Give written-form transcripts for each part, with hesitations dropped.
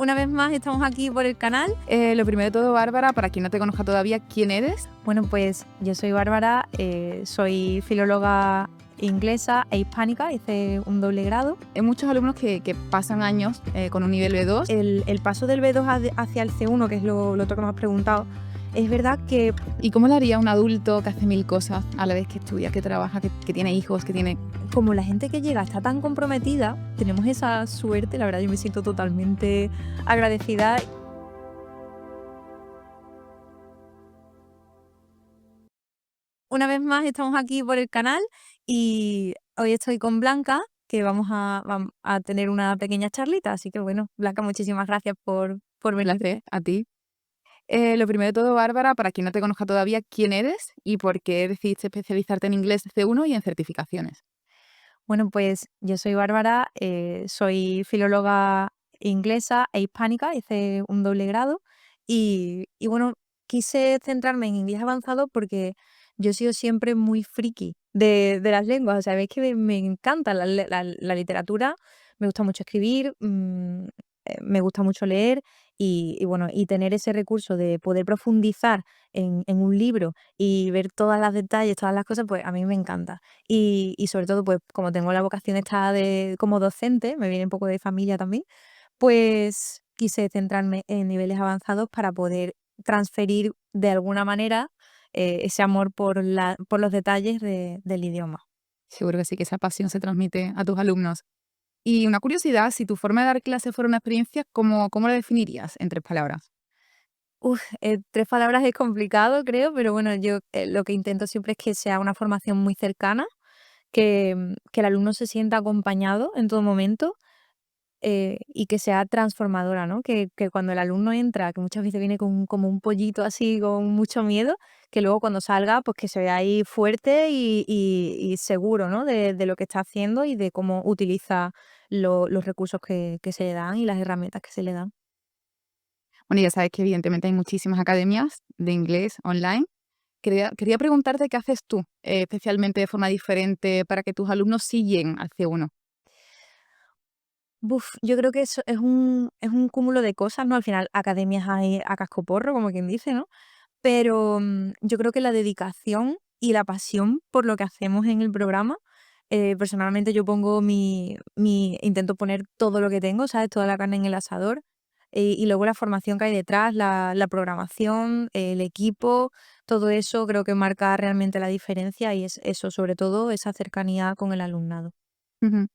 Una vez más estamos aquí por el canal. Lo primero de todo, Bárbara, para quien no te conozca todavía, ¿quién eres? Bueno, pues yo soy Bárbara, soy filóloga inglesa e hispánica, hice un doble grado. Hay muchos alumnos que pasan años con un nivel B2. El paso del B2 hacia el C1, que es lo otro que me has preguntado, es verdad que ¿Y cómo lo haría un adulto que hace mil cosas a la vez que estudia, que trabaja, que tiene hijos, que tiene... como la gente que llega está tan comprometida, tenemos esa suerte, la verdad yo me siento totalmente agradecida. Una vez más estamos aquí por el canal y hoy estoy con Blanca, que vamos a tener una pequeña charlita. Así que bueno, Blanca, muchísimas gracias por venir. Placer, a ti. Lo primero de todo, Bárbara, para quien no te conozca todavía, ¿quién eres y por qué decidiste especializarte en inglés C1 y en certificaciones? Bueno, pues yo soy Bárbara, soy filóloga inglesa e hispánica, hice un doble grado y bueno, quise centrarme en inglés avanzado porque yo he sido siempre muy friki de las lenguas, o sea, veis que me encanta la literatura, me gusta mucho escribir, me gusta mucho leer y bueno, y tener ese recurso de poder profundizar en un libro y ver todas las detalles, todas las cosas, pues a mí me encanta. Y sobre todo, pues, como tengo la vocación esta de como docente, me viene un poco de familia también, pues, quise centrarme en niveles avanzados para poder transferir de alguna manera, ese amor por los detalles del idioma. Seguro que sí, que esa pasión se transmite a tus alumnos. Y una curiosidad, si tu forma de dar clase fuera una experiencia, ¿cómo la definirías en 3 palabras? 3 palabras es complicado, creo, pero bueno, yo, lo que intento siempre es que sea una formación muy cercana, que el alumno se sienta acompañado en todo momento. Y que sea transformadora, ¿no? Que cuando el alumno entra, que muchas veces viene con como un pollito así, con mucho miedo, que luego cuando salga, pues que se vea ahí fuerte y seguro, ¿no? De lo que está haciendo y de cómo utiliza los recursos que se le dan y las herramientas que se le dan. Bueno, ya sabes que evidentemente hay muchísimas academias de inglés online. Quería preguntarte qué haces tú, especialmente de forma diferente para que tus alumnos sí lleguen al C1. Yo creo que eso es un cúmulo de cosas, ¿no? Al final, academias hay a cascoporro, como quien dice, ¿no? Pero, yo creo que la dedicación y la pasión por lo que hacemos en el programa, personalmente yo pongo intento poner todo lo que tengo, ¿sabes? Toda la carne en el asador, y luego la formación que hay detrás, la programación, el equipo, todo eso creo que marca realmente la diferencia y es eso, sobre todo esa cercanía con el alumnado. Ujú.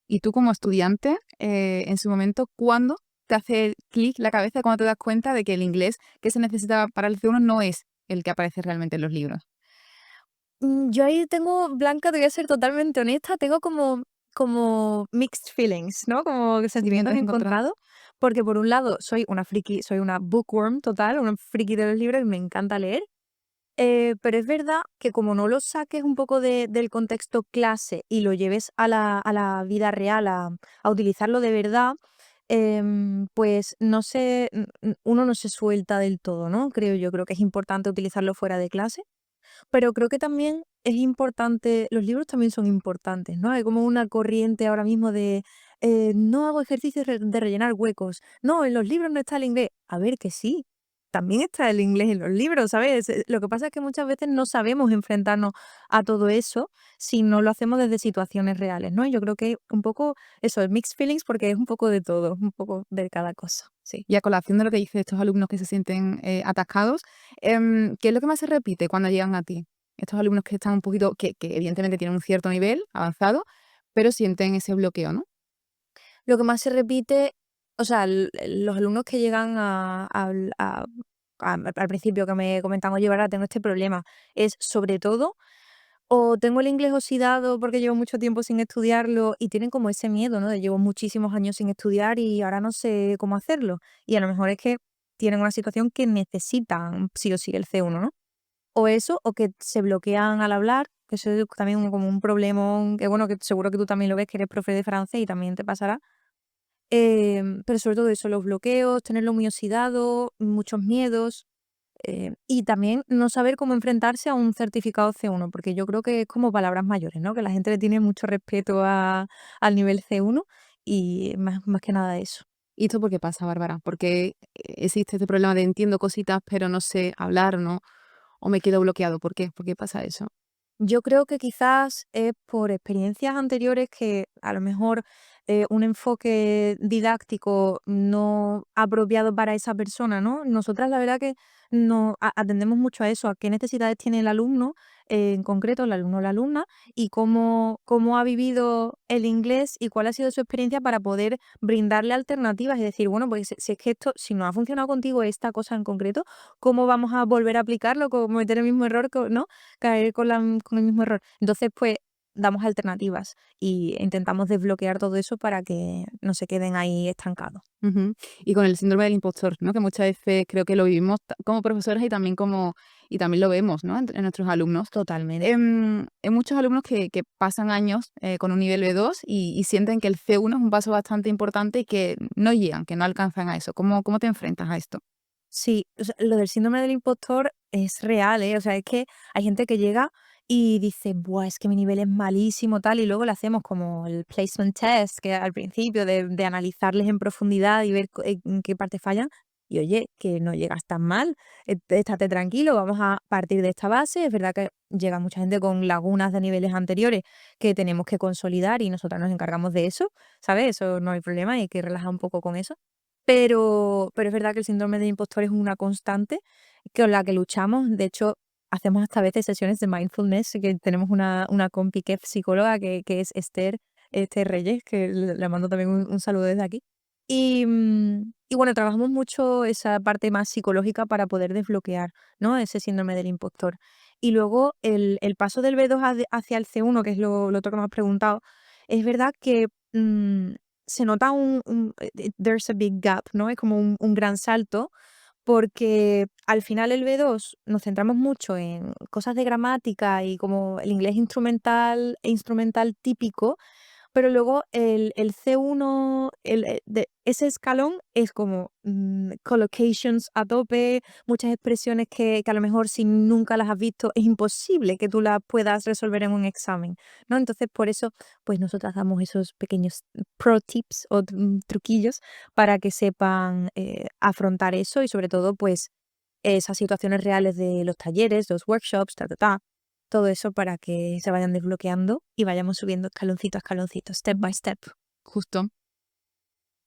Y tú como estudiante, en su momento, ¿cuándo te hace clic la cabeza, cuando te das cuenta de que el inglés que se necesita para el C1 no es el que aparece realmente en los libros? Yo ahí tengo, Blanca, te voy a ser totalmente honesta, tengo como mixed feelings, ¿no? Como sentimientos Sentimientos encontrados. encontrados, porque por un lado soy una friki, soy una bookworm total, una friki de los libros y me encanta leer, pero es verdad que como no lo saques un poco del contexto clase y lo lleves a la vida real, a utilizarlo de verdad, pues no sé, uno no se suelta del todo, ¿no? Creo que es importante utilizarlo fuera de clase. Pero creo que también es importante, los libros también son importantes, ¿no? Hay como una corriente ahora mismo de no hago ejercicios de rellenar huecos. No, en los libros no está el inglés. A ver, que sí, también está el inglés en los libros, ¿sabes? Lo que pasa es que muchas veces no sabemos enfrentarnos a todo eso si no lo hacemos desde situaciones reales, ¿no? Y yo creo que un poco eso, el mixed feelings, porque es un poco de todo, un poco de cada cosa, sí. Y a colación de lo que dices de estos alumnos que se sienten atascados, ¿qué es lo que más se repite cuando llegan a ti? Estos alumnos que están un poquito, que evidentemente tienen un cierto nivel avanzado, pero sienten ese bloqueo, ¿no? Lo que más se repite, o sea, los alumnos que llegan al principio que me comentan: "Oye, ahora tengo este problema", es sobre todo, o tengo el inglés oxidado porque llevo mucho tiempo sin estudiarlo y tienen como ese miedo, ¿no? De llevo muchísimos años sin estudiar y ahora no sé cómo hacerlo. Y a lo mejor es que tienen una situación que necesitan sí o sí el C1, ¿no? O eso, o que se bloquean al hablar, que eso es también como un problemón que, bueno, que seguro que tú también lo ves, que eres profe de francés y también te pasará. Pero sobre todo eso, los bloqueos, tenerlo muy oxidado, muchos miedos, y también no saber cómo enfrentarse a un certificado C1, porque yo creo que es como palabras mayores, ¿no? Que la gente le tiene mucho respeto al nivel C1 y más que nada eso. ¿Y esto por qué pasa, Bárbara? ¿Por qué existe este problema de entiendo cositas, pero no sé hablar, ¿no? O me quedo bloqueado. ¿Por qué? ¿Por qué pasa eso? Yo creo que quizás es por experiencias anteriores que a lo mejor un enfoque didáctico no apropiado para esa persona, ¿no? Nosotras la verdad que no atendemos mucho a eso, a qué necesidades tiene el alumno, en concreto el alumno o la alumna, y cómo ha vivido el inglés y cuál ha sido su experiencia para poder brindarle alternativas y decir, bueno, pues si es que esto, si no ha funcionado contigo esta cosa en concreto, ¿cómo vamos a volver a aplicarlo? ¿Cómo cometer el mismo error? ¿No? Caer con el mismo error. Entonces, pues, damos alternativas y intentamos desbloquear todo eso para que no se queden ahí estancados. Ujú. Y con el síndrome del impostor, ¿no? Que muchas veces creo que lo vivimos como profesoras y también lo vemos, ¿no? En nuestros alumnos. Totalmente. Hay muchos alumnos que pasan años con un nivel B2 y sienten que el C1 es un paso bastante importante y que no llegan, que no alcanzan a eso. ¿Cómo te enfrentas a esto? Sí, o sea, lo del síndrome del impostor es real, ¿eh? O sea, es que hay gente que llega y dice, buah, es que mi nivel es malísimo, tal, y luego le hacemos como el placement test, que al principio de analizarles en profundidad y ver en qué parte fallan. Y oye, que no llegas tan mal, estate tranquilo, vamos a partir de esta base. Es verdad que llega mucha gente con lagunas de niveles anteriores que tenemos que consolidar y nosotros nos encargamos de eso, ¿sabes? Eso no hay problema, hay que relajar un poco con eso. Pero es verdad que el síndrome de impostor es una constante con la que luchamos. De hecho, hacemos hasta a veces sesiones de mindfulness, que tenemos una compi que es psicóloga, que es Esther Reyes, que le mando también un saludo desde aquí. Y bueno, trabajamos mucho esa parte más psicológica para poder desbloquear, ¿no? Ese síndrome del impostor. Y luego el paso del B2 hacia el C1, que es lo otro que me has preguntado, es verdad que se nota there's a big gap, ¿no? Es como un gran salto, porque al final el B2 nos centramos mucho en cosas de gramática y como el inglés instrumental típico, pero luego el C1, ese escalón es como collocations a tope, muchas expresiones que a lo mejor si nunca las has visto es imposible que tú las puedas resolver en un examen, ¿no? Entonces por eso pues nosotras damos esos pequeños pro tips o truquillos para que sepan afrontar eso y sobre todo pues esas situaciones reales de los talleres, los workshops, todo eso para que se vayan desbloqueando y vayamos subiendo escaloncito a escaloncito, step by step. Justo.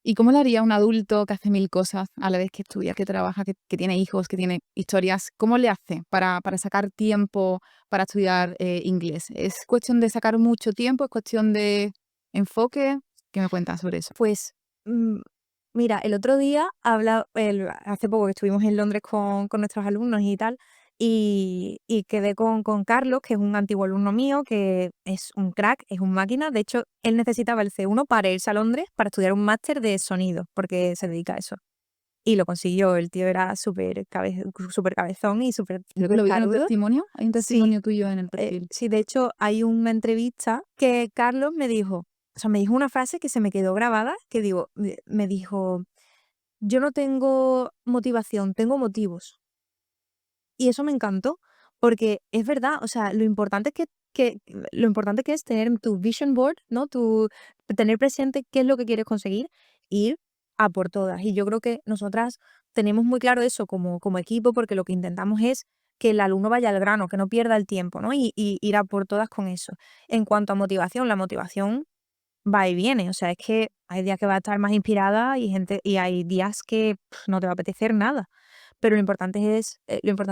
¿Y cómo le haría un adulto que hace mil cosas a la vez que estudia, que trabaja, que tiene hijos, que tiene historias? ¿Cómo le hace para sacar tiempo para estudiar inglés? ¿Es cuestión de sacar mucho tiempo? ¿Es cuestión de enfoque? ¿Qué me cuentas sobre eso? Pues mm, mira, el otro día hace poco que estuvimos en Londres con nuestros alumnos y tal, y quedé con Carlos, que es un antiguo alumno mío, que es un crack, es un máquina. De hecho, él necesitaba el C1 para irse a Londres para estudiar un máster de sonido, porque se dedica a eso. Y lo consiguió, el tío era súper cabezón y súper Creo que súper lo vi en un carudo. testimonio. Hay un Sí, testimonio tuyo en el perfil. sí, de hecho, hay una entrevista que Carlos me dijo, o sea, me dijo una frase que se me quedó grabada, que digo, me dijo: "Yo no tengo motivación, tengo motivos". Y eso me encantó, porque es verdad, o sea, lo importante que es tener tu vision board, ¿no? Tener presente qué es lo que quieres conseguir, ir a por todas. Y yo creo que nosotras tenemos muy claro eso como equipo, porque lo que intentamos es que el alumno vaya al grano, que no pierda el tiempo, ¿no? Y ir a por todas con eso. En cuanto a motivación, la motivación va y viene. O sea, es que hay días que vas a estar más inspirada y hay días que no te va a apetecer nada. Pero lo importante es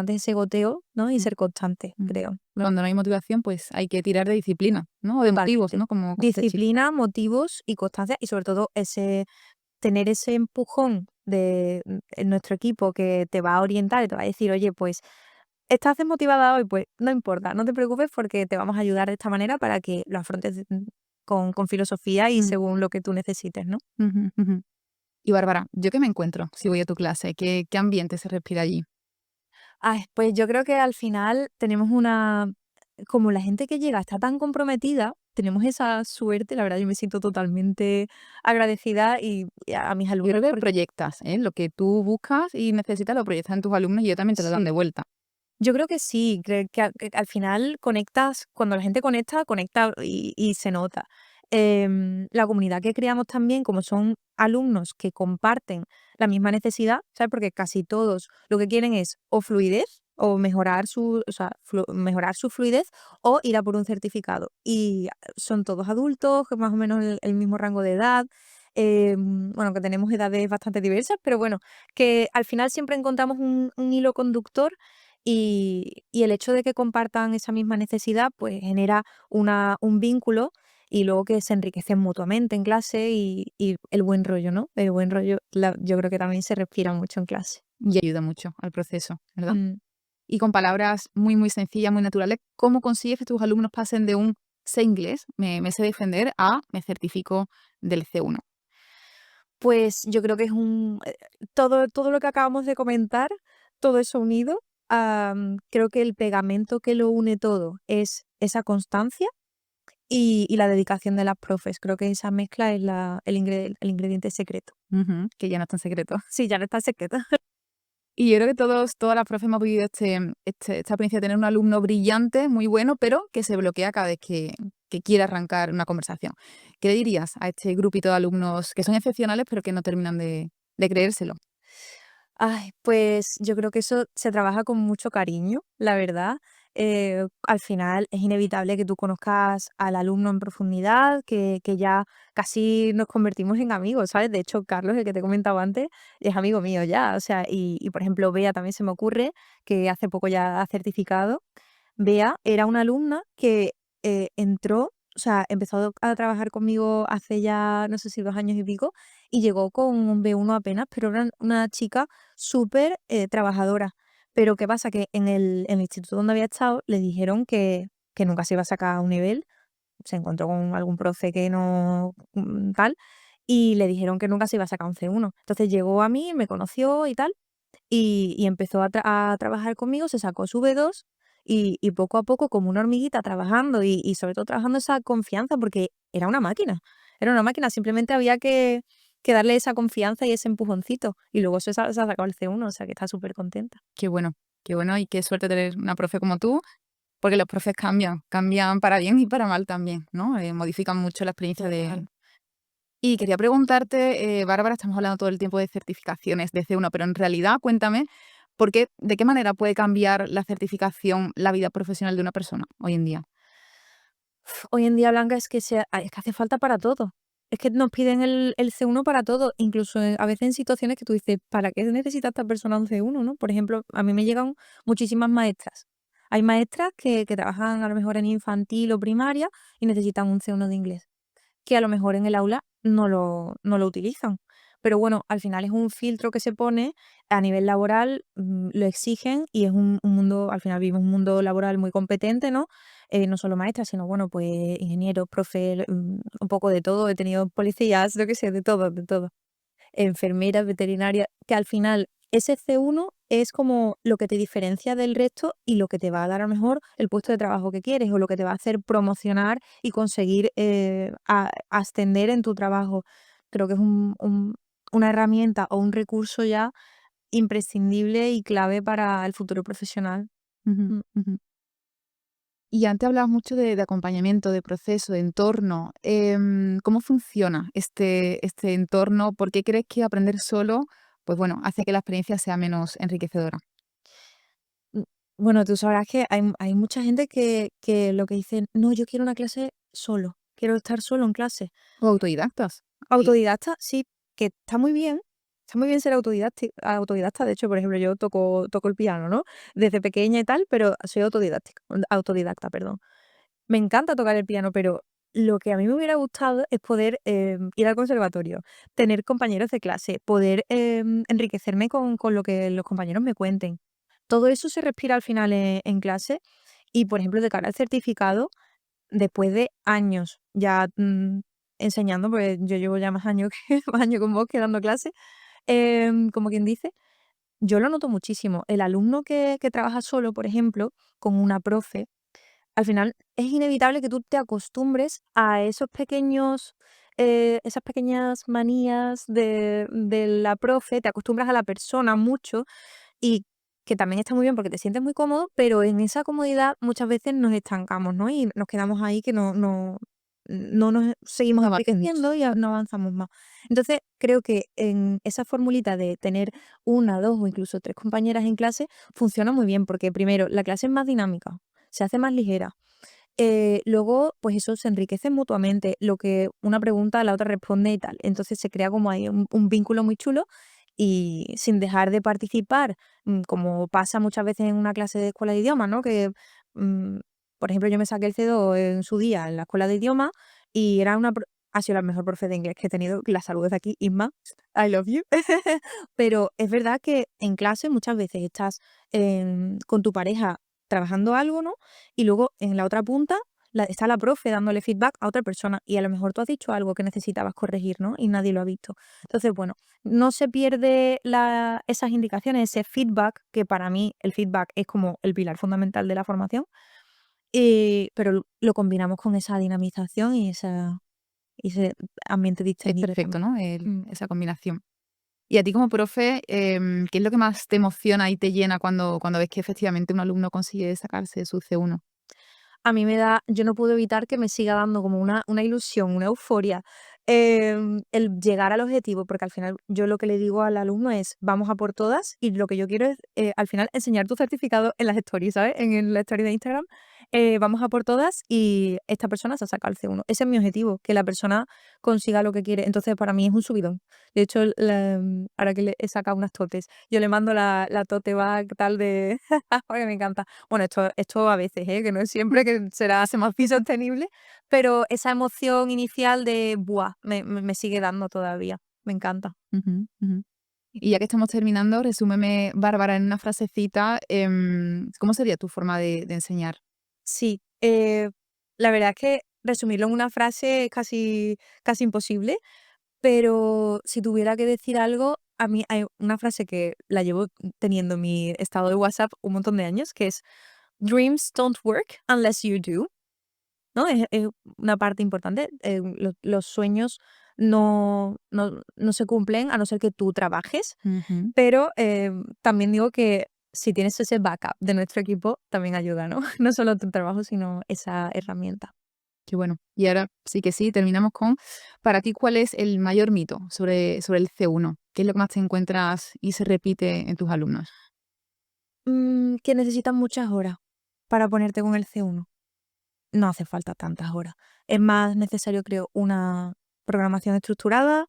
ese goteo, ¿no? Y Mm, ser constante, mm. creo. Cuando no hay motivación, pues hay que tirar de disciplina, ¿no? O de motivos, Totalmente. ¿no? Como este chico. Disciplina, motivos y constancia, y sobre todo tener ese empujón en nuestro equipo que te va a orientar y te va a decir: "Oye, pues, estás desmotivada hoy, pues no importa, no te preocupes porque te vamos a ayudar de esta manera para que lo afrontes con filosofía y Mm, según lo que tú necesites", ¿no? ujú, ujú. Y Bárbara, ¿yo qué me encuentro si voy a tu clase? ¿Qué ambiente se respira allí? Ay, pues yo creo que al final tenemos como la gente que llega está tan comprometida, tenemos esa suerte, la verdad yo me siento totalmente agradecida y a mis Yo alumnos creo que porque proyectas, ¿eh? Lo que tú buscas y necesitas lo proyectas en tus alumnos y ellos también te lo dan de sí. vuelta. Yo creo que sí, que al final conectas, cuando la gente conecta y se nota. La comunidad que creamos también, como son alumnos que comparten la misma necesidad, ¿sabes? Porque casi todos lo que quieren es o fluidez o mejorar o sea, mejorar su fluidez o ir a por un certificado. Y son todos adultos, que más o menos el mismo rango de edad. Bueno, que tenemos edades bastante diversas, pero bueno, que al final siempre encontramos un hilo conductor y el hecho de que compartan esa misma necesidad, pues genera un vínculo y luego que se enriquecen mutuamente en clase y el buen rollo, ¿no? El buen rollo, yo creo que también se respira mucho en clase. Y ayuda mucho al proceso, ¿verdad? Mm. Y con palabras muy, muy sencillas, muy naturales, ¿cómo consigues que tus alumnos pasen de un sé inglés, me sé defender, a me certifico del C1? Pues yo creo que es todo lo que acabamos de comentar, todo eso unido, creo que el pegamento que lo une todo es esa constancia y la dedicación de las profes. Creo que esa mezcla es el ingrediente secreto. Ujú, que ya no es tan secreto. Sí, ya no está secreto. Y yo creo que todas las profes hemos vivido esta experiencia de tener un alumno brillante, muy bueno, pero que se bloquea cada vez que quiere arrancar una conversación. ¿Qué le dirías a este grupito de alumnos que son excepcionales, pero que no terminan de creérselo? Ay, pues yo creo que eso se trabaja con mucho cariño, la verdad. Al final es inevitable que tú conozcas al alumno en profundidad, que ya casi nos convertimos en amigos, ¿sabes? De hecho, Carlos, el que te comentaba antes, es amigo mío ya. O sea, y por ejemplo, Bea también se me ocurre, que hace poco ya ha certificado. Bea era una alumna que entró, o sea, empezó a trabajar conmigo hace ya, no sé si 2 años y pico, y llegó con un B1 apenas, pero era una chica súper trabajadora. Pero ¿qué pasa? Que en el instituto donde había estado le dijeron que nunca se iba a sacar a un nivel, se encontró con algún profe que no tal, y le dijeron que nunca se iba a sacar un C1. Entonces llegó a mí, me conoció y tal, y empezó a trabajar conmigo, se sacó su B2 y poco a poco, como una hormiguita trabajando y sobre todo trabajando esa confianza, porque era una máquina, simplemente había que darle esa confianza y ese empujoncito, y luego se ha sacado el C1, o sea que está súper contenta. Qué bueno y qué suerte tener una profe como tú, porque los profes cambian para bien y para mal también, ¿no? Modifican mucho la experiencia de... Total. Y quería preguntarte, Bárbara, estamos hablando todo el tiempo de certificaciones de C1, pero en realidad cuéntame, ¿de qué manera puede cambiar la certificación la vida profesional de una persona hoy en día? Hoy en día, Blanca, es que hace falta para todo. Es que nos piden el C1 para todo, incluso a veces en situaciones que tú dices, ¿para qué necesita esta persona un C1, no? Por ejemplo, a mí me llegan muchísimas maestras. Hay maestras que trabajan a lo mejor en infantil o primaria y necesitan un C1 de inglés, que a lo mejor en el aula no lo utilizan. Pero bueno, al final es un filtro que se pone a nivel laboral, lo exigen y es un mundo, al final vivimos un mundo laboral muy competente, ¿no? No solo maestras, sino bueno, pues ingenieros, profe, un poco de todo. He tenido policías, lo que sé, de todo, de todo. Enfermeras, veterinarias, que al final ese C1 es como lo que te diferencia del resto y lo que te va a dar a lo mejor el puesto de trabajo que quieres o lo que te va a hacer promocionar y conseguir ascender en tu trabajo. Creo que es una herramienta o un recurso ya imprescindible y clave para el futuro profesional. Ujú, Mm. ujú. Y antes hablabas mucho de acompañamiento, de proceso, de entorno. ¿Cómo funciona este entorno? ¿Por qué crees que aprender solo, pues bueno, hace que la experiencia sea menos enriquecedora? Mm, Bueno, tú sabrás que hay mucha gente que lo que dice, no, yo quiero una clase solo, quiero estar solo en clase. O autodidactas. Y Autodidacta, sí, que está muy bien ser autodidacta. De hecho, por ejemplo, yo toco el piano, ¿no? Desde pequeña y tal, pero soy autodidacta, perdón. Me encanta tocar el piano, pero lo que a mí me hubiera gustado es poder ir al conservatorio, tener compañeros de clase, poder enriquecerme con lo que los compañeros me cuenten. Todo eso se respira al final en clase y, por ejemplo, de cara al certificado, después de años ya enseñando, pues yo llevo ya más años más años con vos que dando clases, como quien dice, yo lo noto muchísimo. El alumno que trabaja solo, por ejemplo, con una profe, al final es inevitable que tú te acostumbres a esas pequeñas manías de la profe, te acostumbras a la persona mucho y que también está muy bien porque te sientes muy cómodo, pero en esa comodidad muchas veces nos estancamos, ¿no? Y nos quedamos ahí que no. no nos seguimos No avanzas mucho. enriqueciendo y no avanzamos más. Entonces, creo que en esa formulita de tener una, 2 o incluso 3 compañeras en clase funciona muy bien, porque primero, la clase es más dinámica, se hace más ligera. Luego, pues eso se enriquece mutuamente, lo que una pregunta la otra responde y tal. Entonces se crea como ahí un vínculo muy chulo y sin dejar de participar, como pasa muchas veces en una clase de escuela de idiomas, ¿no? Que, mm, por ejemplo, yo me saqué el C2 en su día en la escuela de idiomas y era ha sido la mejor profe de inglés que he tenido, la saludo desde aquí, Isma, I love you. Pero es verdad que en clase muchas veces estás con tu pareja trabajando algo, ¿no? Y luego en la otra punta está la profe dándole feedback a otra persona y a lo mejor tú has dicho algo que necesitabas corregir, ¿no? Y nadie lo ha visto. Entonces, bueno, no se pierde esas indicaciones, ese feedback, que para mí el feedback es como el pilar fundamental de la formación, pero lo combinamos con esa dinamización y ese ambiente Es distendido perfecto, también. ¿no? Mm. Esa combinación. Y a ti como profe, ¿qué es lo que más te emociona y te llena cuando ves que efectivamente un alumno consigue sacarse su C1? A mí yo no puedo evitar que me siga dando como una ilusión, una euforia, el llegar al objetivo, porque al final yo lo que le digo al alumno es: "Vamos a por todas", y lo que yo quiero es, al final enseñar tu certificado en las stories, ¿sabes? En la story de Instagram, "Vamos a por todas y esta persona se ha sacado el C1". Ese es mi objetivo, que la persona consiga lo que quiere. Entonces, para mí es un subidón. De hecho, ahora que le he sacado unas totes, yo le mando la tote bag tal de porque me encanta. Bueno, esto a veces, que no es siempre, que será más sostenible, pero esa emoción inicial de, ¡buah!, me sigue dando todavía. Me encanta. Ujú, ujú. Y ya que estamos terminando, resúmeme, Bárbara, en una frasecita, ¿cómo sería tu forma de enseñar? Sí, la verdad es que resumirlo en una frase es casi imposible, pero si tuviera que decir algo, a mí hay una frase que la llevo teniendo en mi estado de WhatsApp un montón de años, que es: "Dreams don't work unless you do", ¿no? Es una parte importante, los sueños no se cumplen a no ser que tú trabajes, Ujú. pero, también digo que si tienes ese backup de nuestro equipo, también ayuda, ¿no? No solo tu trabajo, sino esa herramienta. Qué bueno. Y ahora sí que sí, terminamos con, para ti, ¿cuál es el mayor mito sobre el C1? ¿Qué es lo que más te encuentras y se repite en tus alumnos? Que necesitas muchas horas para ponerte con el C1. No hace falta tantas horas. Es más necesario, creo, una programación estructurada,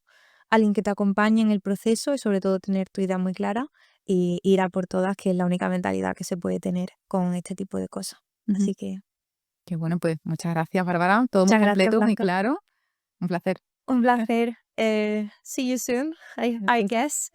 alguien que te acompañe en el proceso y sobre todo tener tu idea muy clara y ir a por todas, que es la única mentalidad que se puede tener con este tipo de cosas. Ujú. Así que Qué bueno, pues muchas gracias, Bárbara. Todo muy muchas gracias, completo, muy Blanca. claro. Un placer. Un placer. See you soon, I guess.